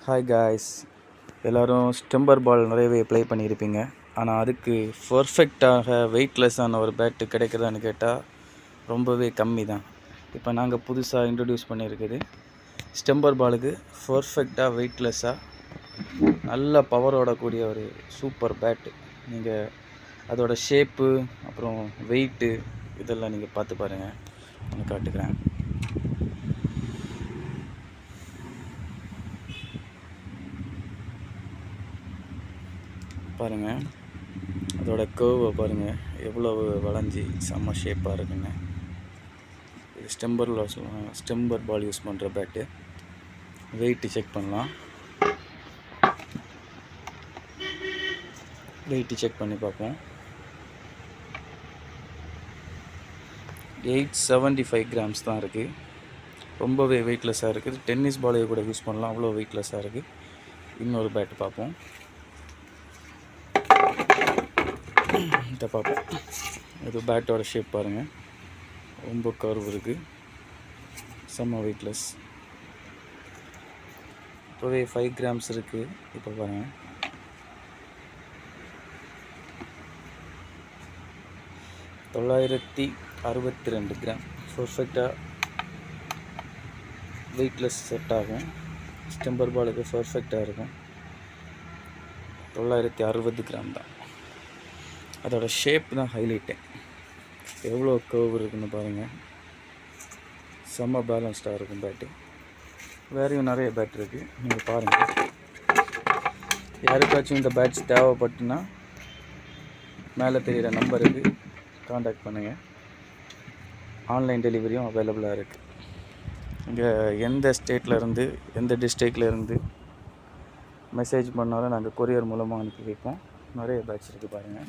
Hi guys, எல்லோரும் stumper பால் நிறையவே play பண்ணியிருப்பீங்க. ஆனால் அதுக்கு பர்ஃபெக்டாக வெயிட்லெஸ்ஸான ஒரு பேட்டு கிடைக்குதான்னு கேட்டால் ரொம்பவே கம்மி தான். இப்போ நாங்கள் புதுசாக இன்ட்ரடியூஸ் பண்ணியிருக்குது ஸ்டெம்பர் பாலுக்கு பர்ஃபெக்டாக வெயிட்லெஸ்ஸாக நல்ல பவரோட கூடிய ஒரு சூப்பர் பேட்டு. நீங்கள் அதோட ஷேப்பு அப்புறம் வெயிட்டு இதெல்லாம் நீங்கள் பார்த்து பாருங்கள், நான் காட்டுக்கிறேன். பாருங்கள், அதோட கர்வை பாருங்கள், எவ்வளவு வளைஞ்சி செம்ம ஷேப்பாக இருக்குங்க. இது ஸ்டெம்பர் பால் யூஸ் பண்ணுற பேட்டு. வெயிட்டு செக் பண்ணலாம். வெயிட்டு செக் பண்ணி பார்ப்போம். 875 கிராம்ஸ் தான் இருக்குது. ரொம்பவே வெயிட்லெஸ்ஸாக இருக்குது. டென்னிஸ் பாலையை கூட யூஸ் பண்ணலாம், அவ்வளோ வெயிட்லெஸ்ஸாக இருக்குது. இன்னொரு பேட்டு பார்ப்போம். இதை பார்ப்போம். இது பேட்டோட ஷேப் பாருங்கள், ரொம்ப கர்வ் இருக்குது, செம்ம வெயிட்லெஸ். இப்போவே 5 கிராம்ஸ் இருக்குது. இப்போ பாருங்கள், $962 கிராம். பர்ஃபெக்டாக வெயிட்லெஸ் செட் ஆகும். ஸ்டெம்பர் பாலுக்கு பர்ஃபெக்டாக இருக்கும். 960 கிராம் தான். அதோட ஷேப் தான் ஹைலைட்டு. எவ்வளோ கர்வ் இருக்குன்னு பாருங்கள், செம்ம பேலன்ஸ்டாக இருக்கும் பேட்டு. வேறையும் நிறைய பேட் இருக்குது, நீங்கள் பாருங்கள். யாருக்காச்சும் இந்த பேட்ஸ் தேவைப்பட்டுன்னா மேலே தெரிகிற நம்பருக்கு காண்டாக்ட் பண்ணுங்கள். ஆன்லைன் டெலிவரியும் அவைலபிளாக இருக்குது. இங்கே எந்த ஸ்டேட்லேருந்து எந்த டிஸ்ட்ரிக்ட்லேருந்து மெசேஜ் பண்ணாலும் நாங்கள் கொரியர் மூலமாக அனுப்பி வைப்போம். நிறைய பேட்ச் இருக்குது பாருங்கள்.